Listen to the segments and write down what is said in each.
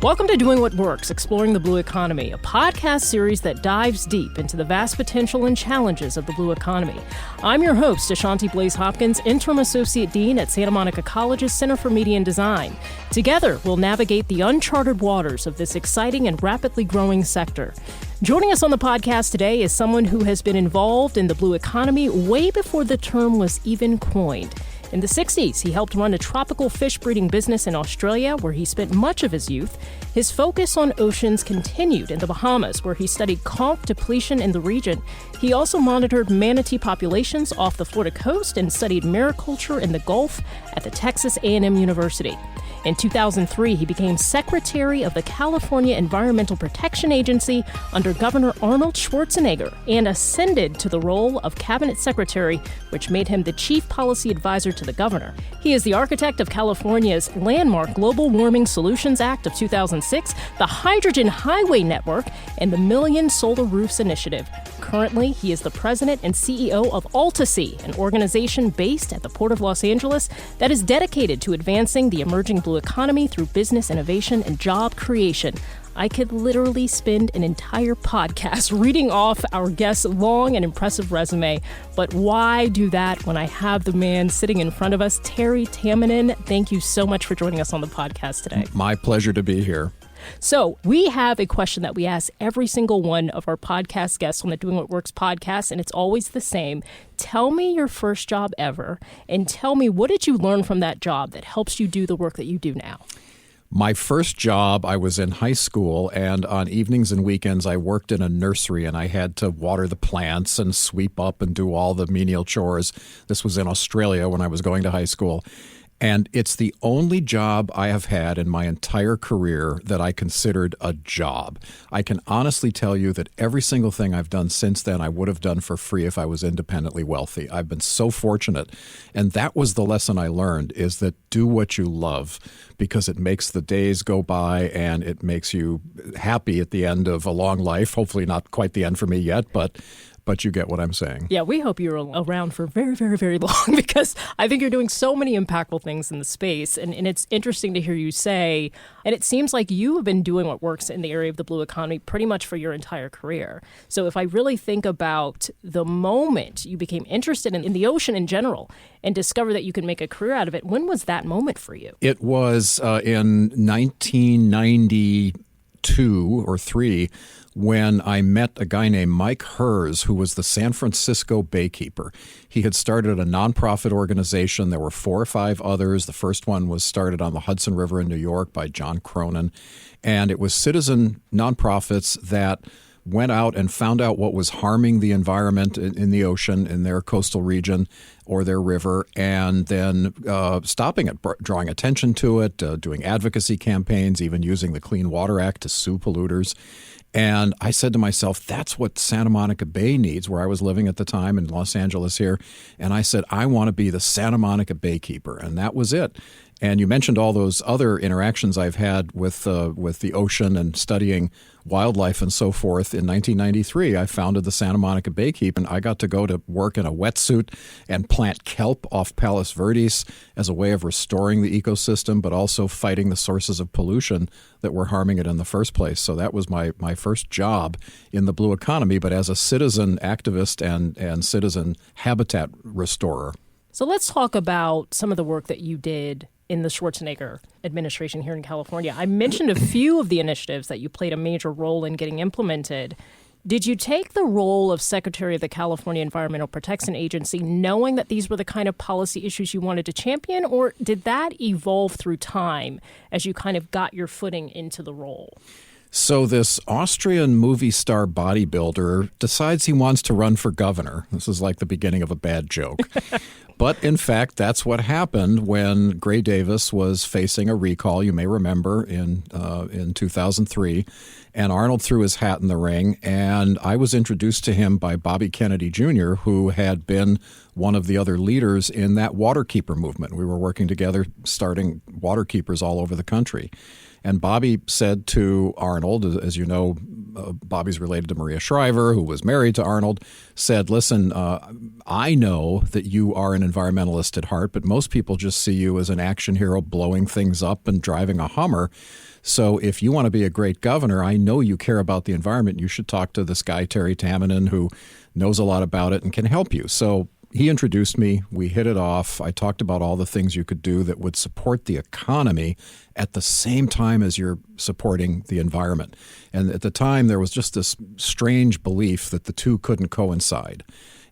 Welcome to Doing What Works, Exploring the Blue Economy, a podcast series that dives deep into the vast potential and challenges of the blue economy. I'm your host, Ashanti Blaize-Hopkins, Interim Associate Dean at Santa Monica College's Center for Media and Design. Together, we'll navigate the uncharted waters of this exciting and rapidly growing sector. Joining us on the podcast today is someone who has been involved in the blue economy way before the term was even coined. In the 60s, he helped run a tropical fish breeding business in Australia, where he spent much of his youth. His focus on oceans continued in the Bahamas, where he studied conch depletion in the region. He also monitored manatee populations off the Florida coast and studied mariculture in the Gulf at the Texas A&M University. In 2003, he became Secretary of the California Environmental Protection Agency under Governor Arnold Schwarzenegger and ascended to the role of Cabinet Secretary, which made him the Chief Policy Advisor to the governor. He is the architect of California's landmark Global Warming Solutions Act of 2006, the Hydrogen Highway Network, and the Million Solar Roofs Initiative. Currently, he is the president and CEO of AltaSea, an organization based at the Port of Los Angeles that is dedicated to advancing the emerging blue economy through business innovation and job creation. I could literally spend an entire podcast reading off our guest's long and impressive resume, but why do that when I have the man sitting in front of us, Terry Tamminem? Thank you so much for joining us on the podcast today. My pleasure to be here. So we have a question that we ask every single one of our podcast guests on the Doing What Works podcast, and it's always the same. Tell me your first job ever, and tell me, what did you learn from that job that helps you do the work that you do now? My first job, I was in high school, and on evenings and weekends, I worked in a nursery, and I had to water the plants and sweep up and do all the menial chores. This was in Australia when I was going to high school. And it's the only job I have had in my entire career that I considered a job. I can honestly tell you that every single thing I've done since then I would have done for free if I was independently wealthy. I've been so fortunate. And that was the lesson I learned, is that do what you love, because it makes the days go by and it makes you happy at the end of a long life. Hopefully not quite the end for me yet, but you get what I'm saying. Yeah, we hope you're around for very, very, very long, because I think you're doing so many impactful things in the space. And it's interesting to hear you say, and it seems like you have been doing what works in the area of the blue economy pretty much for your entire career. So if I really think about the moment you became interested in the ocean in general and discovered that you could make a career out of it, when was that moment for you? It was in 1992 or 3, when I met a guy named Mike Herz, who was the San Francisco baykeeper. He had started a nonprofit organization. There were 4 or 5 others. The first one was started on the Hudson River in New York by John Cronin. And it was citizen nonprofits that went out and found out what was harming the environment in the ocean, in their coastal region or their river, and then stopping it, drawing attention to it, doing advocacy campaigns, even using the Clean Water Act to sue polluters. And I said to myself, that's what Santa Monica Bay needs, where I was living at the time in Los Angeles here. And I said, I want to be the Santa Monica Baykeeper. And that was it. And you mentioned all those other interactions I've had with the ocean and studying wildlife and so forth. In 1993, I founded the Santa Monica Baykeep, and I got to go to work in a wetsuit and plant kelp off Palos Verdes as a way of restoring the ecosystem, but also fighting the sources of pollution that were harming it in the first place. So that was my first job in the blue economy, but as a citizen activist and citizen habitat restorer. So let's talk about some of the work that you did in the Schwarzenegger administration here in California. I mentioned a few of the initiatives that you played a major role in getting implemented. Did you take the role of Secretary of the California Environmental Protection Agency knowing that these were the kind of policy issues you wanted to champion, or did that evolve through time as you kind of got your footing into the role? So this Austrian movie star bodybuilder decides he wants to run for governor. This is like the beginning of a bad joke. But in fact, that's what happened when Gray Davis was facing a recall, you may remember, in 2003. And Arnold threw his hat in the ring, and I was introduced to him by Bobby Kennedy Jr., who had been one of the other leaders in that waterkeeper movement. We were working together, starting waterkeepers all over the country. And Bobby said to Arnold, as you know, Bobby's related to Maria Shriver, who was married to Arnold, said, listen, I know that you are an environmentalist at heart, but most people just see you as an action hero blowing things up and driving a Hummer. So if you want to be a great governor, I know you care about the environment. You should talk to this guy, Terry Tamminem, who knows a lot about it and can help you. So he introduced me. We hit it off. I talked about all the things you could do that would support the economy at the same time as you're supporting the environment. And at the time, there was just this strange belief that the two couldn't coincide.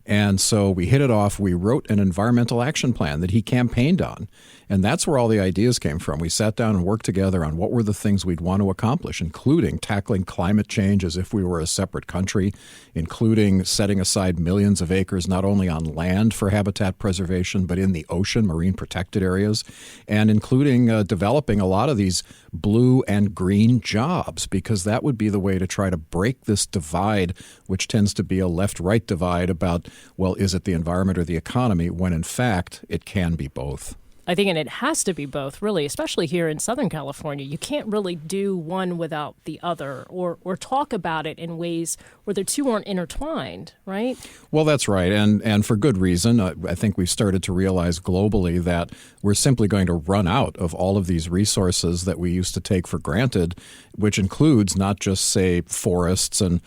And so we hit it off. We wrote an environmental action plan that he campaigned on. And that's where all the ideas came from. We sat down and worked together on what were the things we'd want to accomplish, including tackling climate change as if we were a separate country, including setting aside millions of acres not only on land for habitat preservation, but in the ocean, marine protected areas, and including developing a lot of these blue and green jobs, because that would be the way to try to break this divide, which tends to be a left-right divide about, well, is it the environment or the economy, when in fact it can be both. I think, and it has to be both, really, especially here in Southern California. You can't really do one without the other, or talk about it in ways where the two aren't intertwined, right? Well, that's right, and for good reason. I think we've started to realize globally that we're simply going to run out of all of these resources that we used to take for granted, which includes not just, say, forests and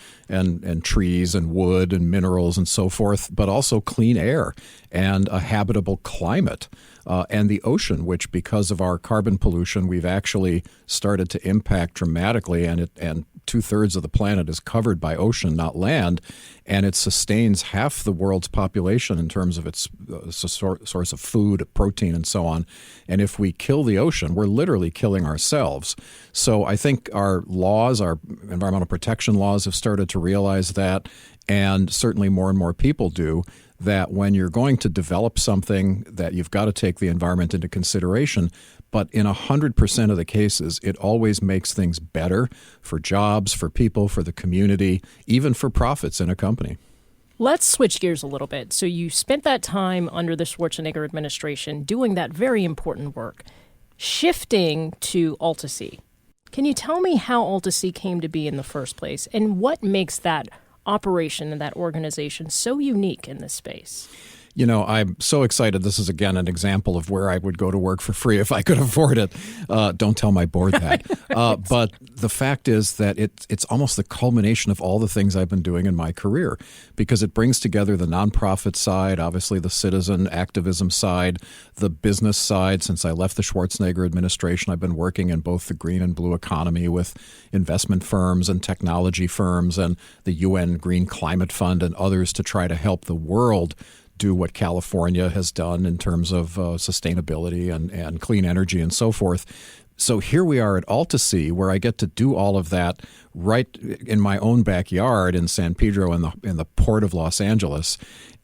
trees and wood and minerals and so forth, but also clean air and a habitable climate. And the ocean, which because of our carbon pollution, we've actually started to impact dramatically, and 2/3 of the planet is covered by ocean, not land, and it sustains half the world's population in terms of its source of food, protein, and so on. And if we kill the ocean, we're literally killing ourselves. So I think our laws, our environmental protection laws, have started to realize that, and certainly more and more people do, that when you're going to develop something, that you've got to take the environment into consideration. But in 100% of the cases, it always makes things better for jobs, for people, for the community, even for profits in a company. Let's switch gears a little bit. So you spent that time under the Schwarzenegger administration doing that very important work, shifting to AltaSea. Can you tell me how AltaSea came to be in the first place, and what makes that operation and that organization so unique in this space? You know, I'm so excited. This is, again, an example of where I would go to work for free if I could afford it. Don't tell my board that. Right. But the fact is that it's almost the culmination of all the things I've been doing in my career, because it brings together the nonprofit side, obviously the citizen activism side, the business side. Since I left the Schwarzenegger administration, I've been working in both the green and blue economy with investment firms and technology firms and the UN Green Climate Fund and others to try to help the world do what California has done in terms of sustainability and clean energy and so forth. So here we are at AltaSea, where I get to do all of that right in my own backyard in San Pedro in the port of Los Angeles.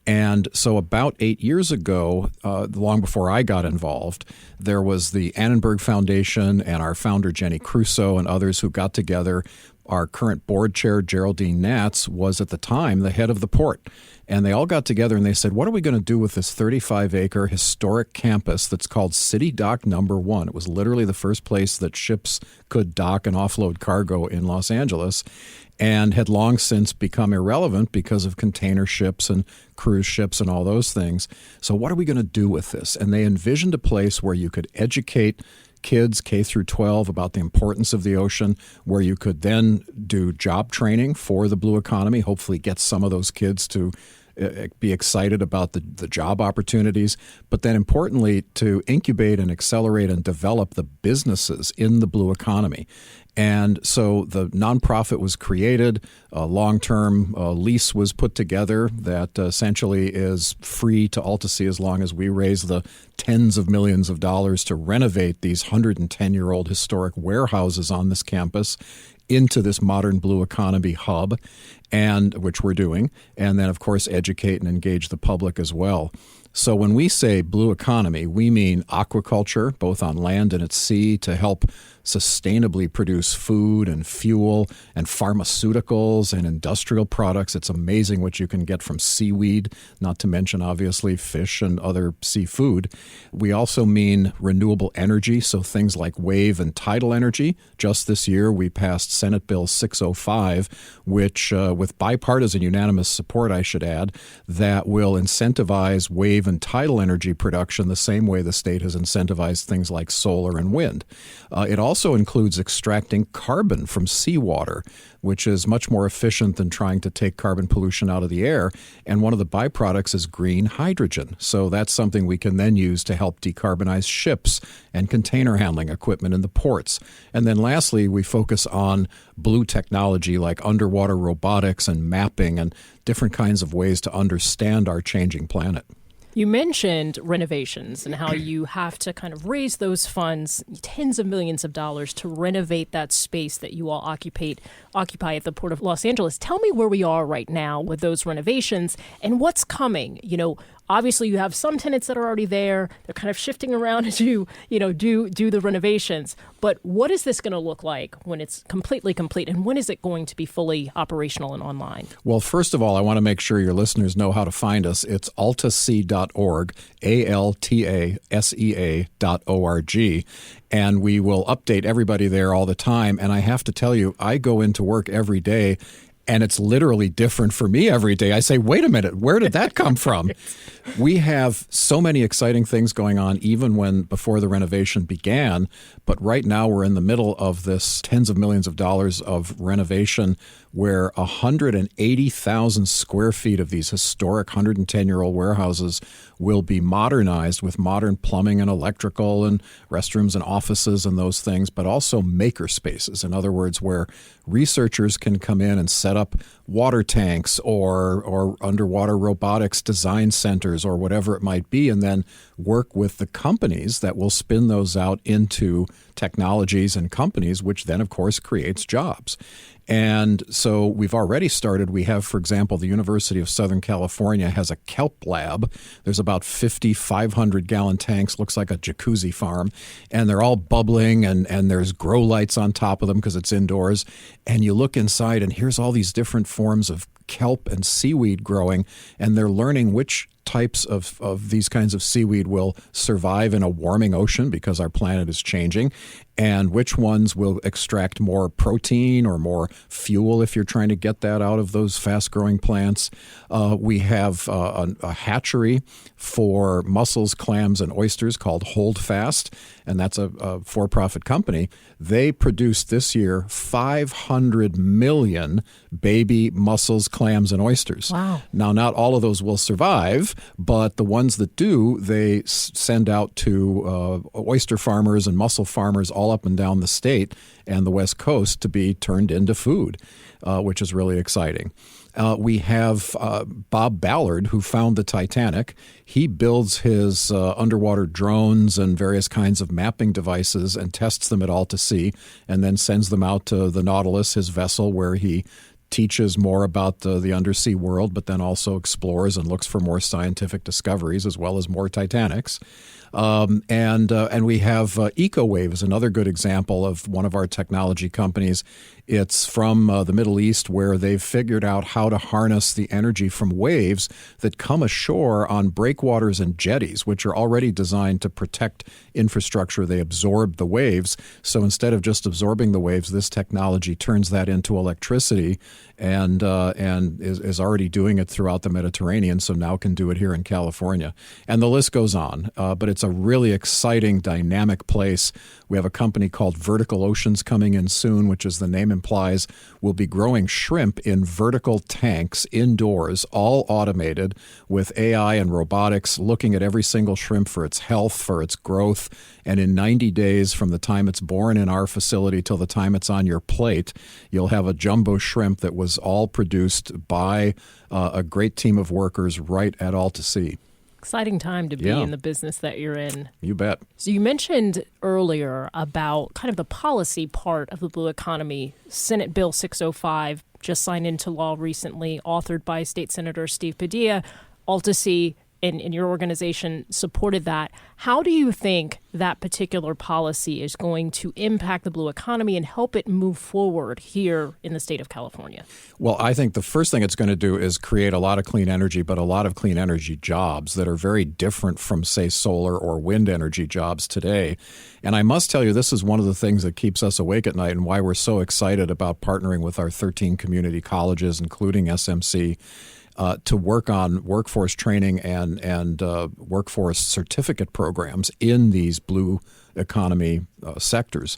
And so about 8 years ago, long before I got involved, there was the Annenberg Foundation and our founder, Jenny Crusoe, and others who got together. Our current board chair, Geraldine Natz, was at the time the head of the port. And they all got together and they said, what are we going to do with this 35-acre historic campus that's called City Dock Number 1? It was literally the first place that ships could dock and offload cargo in Los Angeles, and had long since become irrelevant because of container ships and cruise ships and all those things. So what are we going to do with this? And they envisioned a place where you could educate kids K through 12 about the importance of the ocean, where you could then do job training for the blue economy, hopefully get some of those kids to be excited about the job opportunities, but then importantly to incubate and accelerate and develop the businesses in the blue economy. And so the nonprofit was created, a long-term lease was put together that essentially is free to AltaSea as long as we raise the tens of millions of dollars to renovate these 110-year-old historic warehouses on this campus into this modern blue economy hub, and which we're doing, and then, of course, educate and engage the public as well. So when we say blue economy, we mean aquaculture, both on land and at sea, to help sustainably produce food and fuel and pharmaceuticals and industrial products. It's amazing what you can get from seaweed, not to mention, obviously, fish and other seafood. We also mean renewable energy, so things like wave and tidal energy. Just this year, we passed Senate Bill 605, which, with bipartisan unanimous support, I should add, that will incentivize wave and tidal energy production the same way the state has incentivized things like solar and wind. It also includes extracting carbon from seawater, which is much more efficient than trying to take carbon pollution out of the air. And one of the byproducts is green hydrogen. So that's something we can then use to help decarbonize ships and container handling equipment in the ports. And then lastly, we focus on blue technology like underwater robotics and mapping and different kinds of ways to understand our changing planet. You mentioned renovations and how you have to kind of raise those funds, tens of millions of dollars, to renovate that space that you all occupy at the Port of Los Angeles. Tell me where we are right now with those renovations and what's coming. Obviously, you have some tenants that are already there. They're kind of shifting around to, do the renovations. But what is this going to look like when it's completely complete? And when is it going to be fully operational and online? Well, first of all, I want to make sure your listeners know how to find us. It's altasea.org, AltaSea.org. And we will update everybody there all the time. And I have to tell you, I go into work every day, and it's literally different for me every day. I say, wait a minute, where did that come from? We have so many exciting things going on, even before the renovation began. But right now we're in the middle of this tens of millions of dollars of renovation where 180,000 square feet of these historic 110-year-old warehouses will be modernized with modern plumbing and electrical and restrooms and offices and those things, but also maker spaces. In other words, where researchers can come in and set up water tanks or underwater robotics design centers or whatever it might be, and then work with the companies that will spin those out into technologies and companies, which then, of course, creates jobs. And so we've already started. We have, for example, the University of Southern California has a kelp lab. There's about 50 500-gallon tanks, looks like a jacuzzi farm, and they're all bubbling, and there's grow lights on top of them because it's indoors. And you look inside, and here's all these different forms of kelp and seaweed growing, and they're learning which types of these kinds of seaweed will survive in a warming ocean because our planet is changing, and which ones will extract more protein or more fuel if you're trying to get that out of those fast-growing plants. We have a hatchery for mussels, clams, and oysters called Holdfast, and that's a for-profit company. They produced this year 500 million baby mussels, clams, and oysters. Wow. Now, not all of those will survive, but the ones that do, they send out to oyster farmers and mussel farmers all up and down the state and the West Coast to be turned into food, which is really exciting. We have Bob Ballard, who found the Titanic. He builds his underwater drones and various kinds of mapping devices and tests them at AltaSea and then sends them out to the Nautilus, his vessel, where he teaches more about the undersea world, but then also explores and looks for more scientific discoveries as well as more Titanics. And we have EcoWave is another good example of one of our technology companies. It's from the Middle East, where they've figured out how to harness the energy from waves that come ashore on breakwaters and jetties, which are already designed to protect infrastructure. They absorb the waves. So instead of just absorbing the waves, this technology turns that into electricity and is already doing it throughout the Mediterranean, so now can do it here in California. And the list goes on, but it's a really exciting, dynamic place. We have a company called Vertical Oceans coming in soon, which, as the name implies, will be growing shrimp in vertical tanks indoors, all automated with AI and robotics, looking at every single shrimp for its health, for its growth. And in 90 days from the time it's born in our facility till the time it's on your plate, you'll have a jumbo shrimp that was all produced by a great team of workers right at AltaSea. Exciting time to be in the business that you're in. You bet. So you mentioned earlier about kind of the policy part of the blue economy. Senate Bill 605 just signed into law recently, authored by State Senator Steve Padilla. AltaSea and your organization supported that. How do you think that particular policy is going to impact the blue economy and help it move forward here in the state of California? Well, I think the first thing it's going to do is create a lot of clean energy, but a lot of clean energy jobs that are very different from, say, solar or wind energy jobs today. And I must tell you, this is one of the things that keeps us awake at night and why we're so excited about partnering with our 13 community colleges, including SMC, to work on workforce training and workforce certificate programs in these blue economy sectors,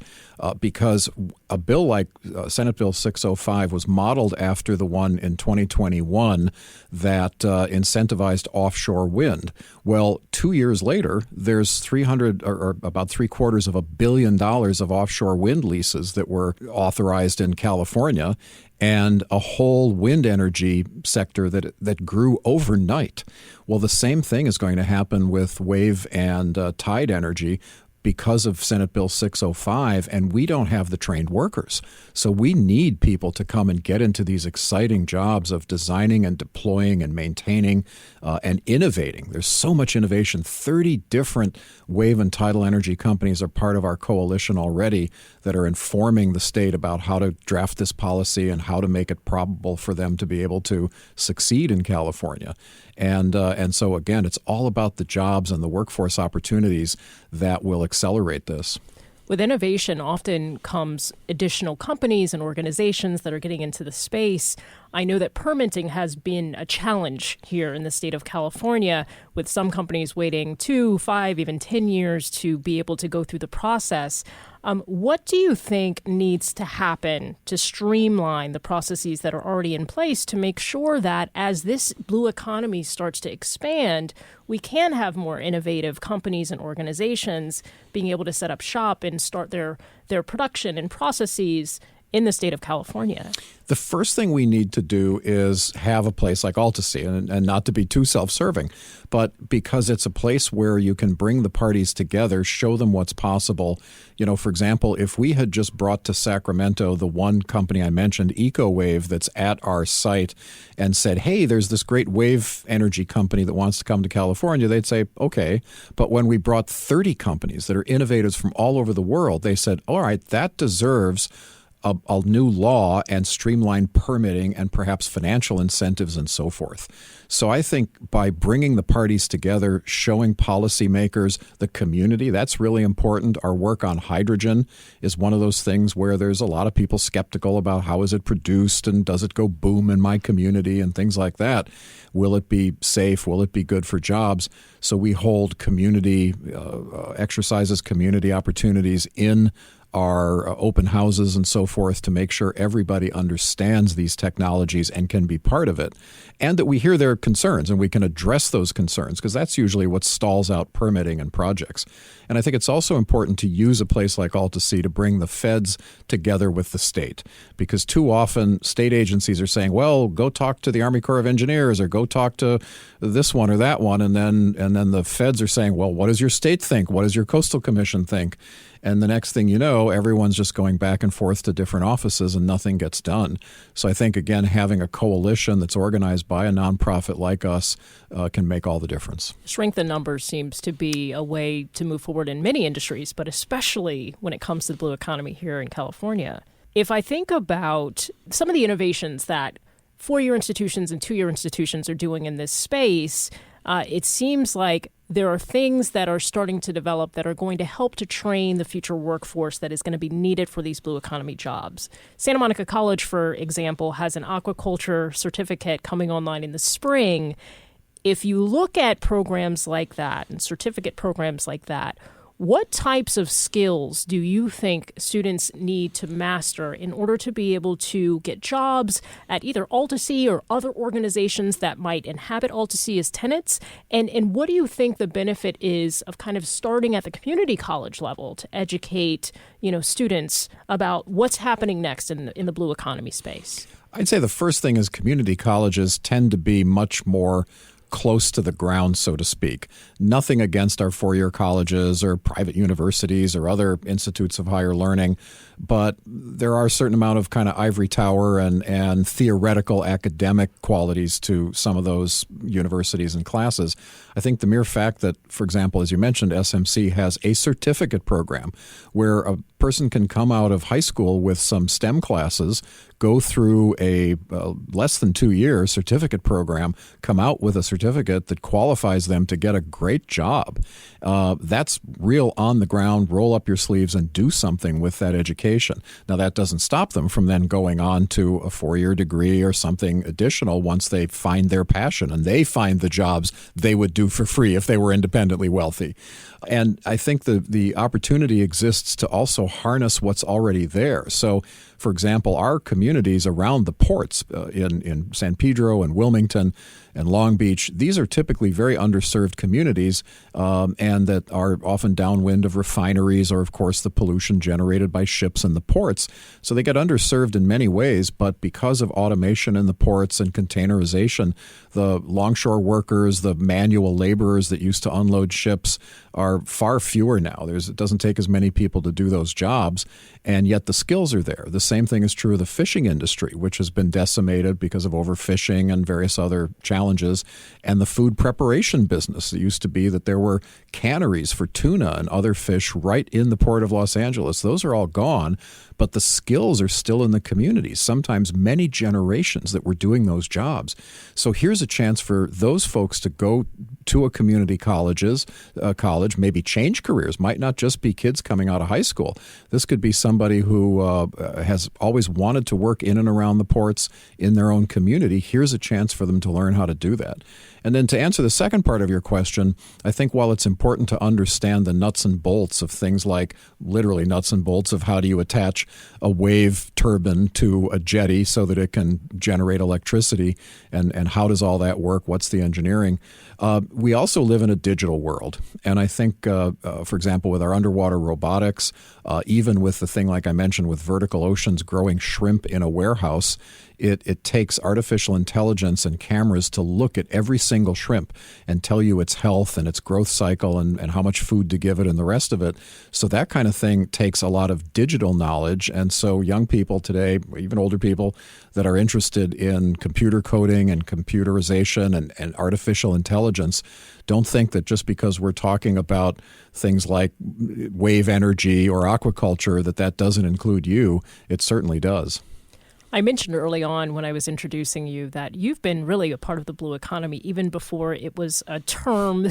because a bill like Senate Bill 605 was modeled after the one in 2021 that incentivized offshore wind. Well, 2 years later, there's 300 or about $750 million of offshore wind leases that were authorized in California, and a whole wind energy sector that grew overnight. Well, the same thing is going to happen with wave and tide energy because of Senate Bill 605, and we don't have the trained workers. So we need people to come and get into these exciting jobs of designing and deploying and maintaining and innovating. There's so much innovation. 30 different wave and tidal energy companies are part of our coalition already that are informing the state about how to draft this policy and how to make it probable for them to be able to succeed in California. And so, again, it's all about the jobs and the workforce opportunities that will accelerate this. With innovation often comes additional companies and organizations that are getting into the space. I know that permitting has been a challenge here in the state of California, with some companies waiting 2, 5, even 10 years to be able to go through the process. What do you think needs to happen to streamline the processes that are already in place to make sure that as this blue economy starts to expand, we can have more innovative companies and organizations being able to set up shop and start their production and processes in the state of California? The first thing we need to do is have a place like AltaSea, and not to be too self-serving, but because it's a place where you can bring the parties together, show them what's possible. You know, for example, if we had just brought to Sacramento the one company I mentioned, EcoWave, that's at our site, and said, hey, there's this great wave energy company that wants to come to California, they'd say, okay. But when we brought 30 companies that are innovators from all over the world, they said, all right, that deserves a new law and streamlined permitting and perhaps financial incentives and so forth. So I think by bringing the parties together, showing policymakers, the community, that's really important. Our work on hydrogen is one of those things where there's a lot of people skeptical about how is it produced and does it go boom in my community and things like that. Will it be safe? Will it be good for jobs? So we hold community exercises, community opportunities in our open houses and so forth to make sure everybody understands these technologies and can be part of it, and that we hear their concerns and we can address those concerns, because that's usually what stalls out permitting and projects. And I think it's also important to use a place like AltaSea to bring the feds together with the state, because too often state agencies are saying, well, go talk to the Army Corps of Engineers or go talk to this one or that one, and then the feds are saying, well, what does your state think? What does your Coastal Commission think? And the next thing you know, everyone's just going back and forth to different offices and nothing gets done. So I think, again, having a coalition that's organized by a nonprofit like us can make all the difference. Strength in numbers seems to be a way to move forward in many industries, but especially when it comes to the blue economy here in California. If I think about some of the innovations that four-year institutions and two-year institutions are doing in this space, it seems like there are things that are starting to develop that are going to help to train the future workforce that is going to be needed for these blue economy jobs. Santa Monica College, for example, has an aquaculture certificate coming online in the spring. If you look at programs like that and certificate programs like that, what types of skills do you think students need to master in order to be able to get jobs at either AltaSea or other organizations that might inhabit AltaSea as tenants? And what do you think the benefit is of kind of starting at the community college level to educate, students about what's happening next in the blue economy space? I'd say the first thing is community colleges tend to be much more close to the ground, so to speak. Nothing against our four-year colleges or private universities or other institutes of higher learning, but there are a certain amount of kind of ivory tower and theoretical academic qualities to some of those universities and classes. I think the mere fact that, for example, as you mentioned, SMC has a certificate program where a person can come out of high school with some STEM classes, go through a less than 2-year certificate program, come out with a certificate that qualifies them to get a great job. That's real on the ground, roll up your sleeves and do something with that education. Now, that doesn't stop them from then going on to a 4-year degree or something additional once they find their passion and they find the jobs they would do for free if they were independently wealthy. And I think the opportunity exists to also harness what's already there. So, for example, our communities around the ports in San Pedro and Wilmington and Long Beach, these are typically very underserved communities and that are often downwind of refineries or, of course, the pollution generated by ships in the ports. So they get underserved in many ways, but because of automation in the ports and containerization, the longshore workers, the manual laborers that used to unload ships are far fewer now. It doesn't take as many people to do those jobs, and yet the skills are there. The same thing is true of the fishing industry, which has been decimated because of overfishing and various other challenges, and the food preparation business. It used to be that there were canneries for tuna and other fish right in the port of Los Angeles. Those are all gone, but the skills are still in the communities, sometimes many generations that were doing those jobs. So here's a chance for those folks to go to a community college, maybe change careers. Might not just be kids coming out of high school. This could be somebody who has always wanted to work in and around the ports in their own community. Here's a chance for them to learn how to do that. And then to answer the second part of your question, I think while it's important to understand the nuts and bolts of things like literally nuts and bolts of how do you attach a wave turbine to a jetty so that it can generate electricity and how does all that work, what's the engineering, we also live in a digital world. And I think, for example, with our underwater robotics, even with the thing like I mentioned with Vertical Oceans growing shrimp in a warehouse, it takes artificial intelligence and cameras to look at every single shrimp and tell you its health and its growth cycle and how much food to give it and the rest of it. So that kind of thing takes a lot of digital knowledge. And so young people today, even older people that are interested in computer coding and computerization and artificial intelligence, don't think that just because we're talking about things like wave energy or aquaculture that doesn't include you. It certainly does. I mentioned early on when I was introducing you that you've been really a part of the blue economy even before it was a term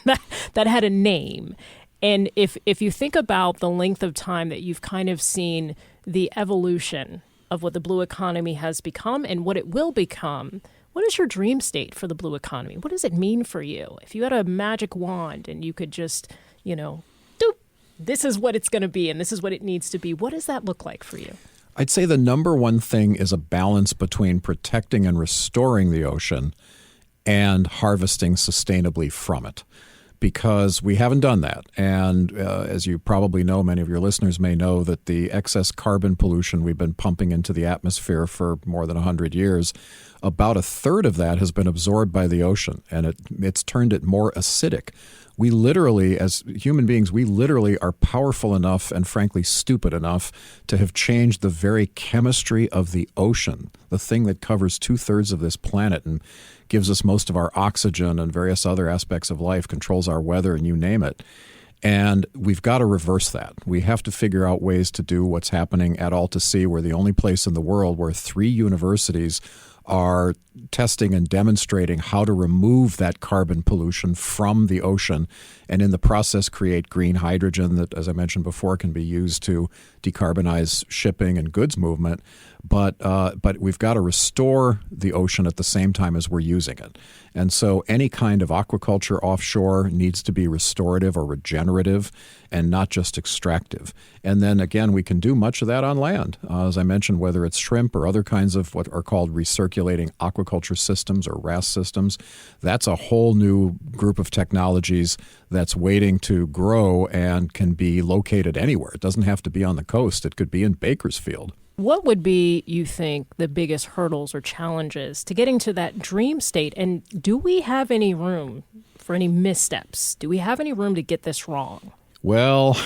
that had a name. And if you think about the length of time that you've kind of seen the evolution of what the blue economy has become and what it will become, what is your dream state for the blue economy? What does it mean for you? If you had a magic wand and you could just, doop, this is what it's going to be and this is what it needs to be, what does that look like for you? I'd say the number one thing is a balance between protecting and restoring the ocean and harvesting sustainably from it, because we haven't done that. And as you probably know, many of your listeners may know that the excess carbon pollution we've been pumping into the atmosphere for more than 100 years, about a third of that has been absorbed by the ocean, and it's turned it more acidic. We literally, as human beings, we literally are powerful enough and frankly stupid enough to have changed the very chemistry of the ocean, the thing that covers 2/3 of this planet and gives us most of our oxygen and various other aspects of life, controls our weather and you name it. And we've got to reverse that. We have to figure out ways to do what's happening at AltaSea. We're the only place in the world where 3 universities are testing and demonstrating how to remove that carbon pollution from the ocean and in the process create green hydrogen that, as I mentioned before, can be used to decarbonize shipping and goods movement. But we've got to restore the ocean at the same time as we're using it. And so any kind of aquaculture offshore needs to be restorative or regenerative and not just extractive. And then again, we can do much of that on land. As I mentioned, whether it's shrimp or other kinds of what are called recirculating aquaculture systems or RAS systems, that's a whole new group of technologies that's waiting to grow and can be located anywhere. It doesn't have to be on the coast. It could be in Bakersfield. What would be, you think, the biggest hurdles or challenges to getting to that dream state? And do we have any room for any missteps? Do we have any room to get this wrong? Well,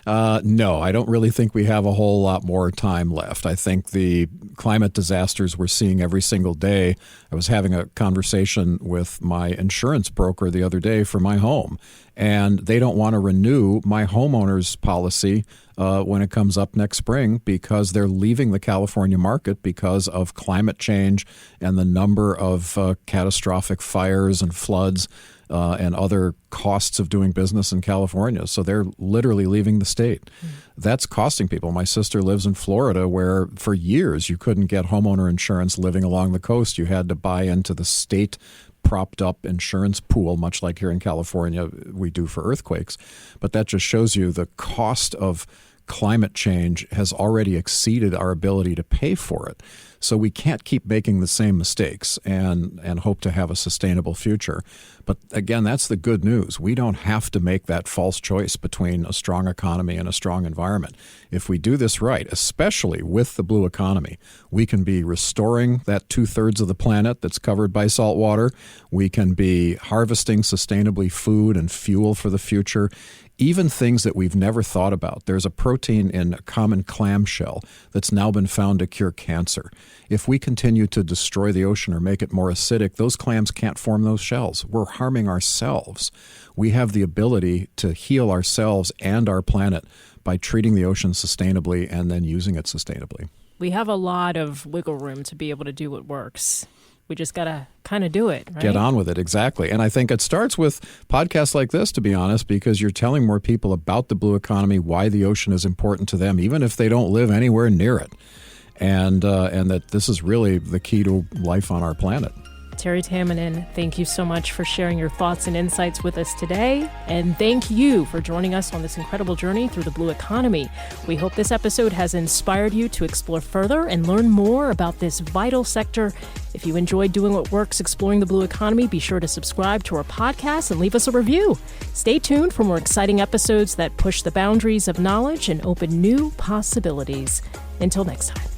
no, I don't really think we have a whole lot more time left. I think the climate disasters we're seeing every single day. I was having a conversation with my insurance broker the other day for my home, and they don't want to renew my homeowner's policy when it comes up next spring because they're leaving the California market because of climate change and the number of catastrophic fires and floods and other costs of doing business in California. So they're literally leaving the state. That's costing people. My sister lives in Florida where for years you couldn't get homeowner insurance living along the coast. You had to buy into the state propped up insurance pool, much like here in California we do for earthquakes. But that just shows you the cost of climate change has already exceeded our ability to pay for it. So we can't keep making the same mistakes and hope to have a sustainable future. But again, that's the good news. We don't have to make that false choice between a strong economy and a strong environment. If we do this right, especially with the blue economy, we can be restoring that 2/3 of the planet that's covered by salt water. We can be harvesting sustainably food and fuel for the future. Even things that we've never thought about. There's a protein in a common clamshell that's now been found to cure cancer. If we continue to destroy the ocean or make it more acidic, those clams can't form those shells. We're harming ourselves. We have the ability to heal ourselves and our planet by treating the ocean sustainably and then using it sustainably. We have a lot of wiggle room to be able to do what works. We just got to kind of do it, right? Get on with it, exactly. And I think it starts with podcasts like this, to be honest, because you're telling more people about the blue economy, why the ocean is important to them, even if they don't live anywhere near it, and that this is really the key to life on our planet. Terry Tamminem, thank you so much for sharing your thoughts and insights with us today. And thank you for joining us on this incredible journey through the blue economy. We hope this episode has inspired you to explore further and learn more about this vital sector. If you enjoyed doing what works exploring the blue economy, be sure to subscribe to our podcast and leave us a review. Stay tuned for more exciting episodes that push the boundaries of knowledge and open new possibilities. Until next time.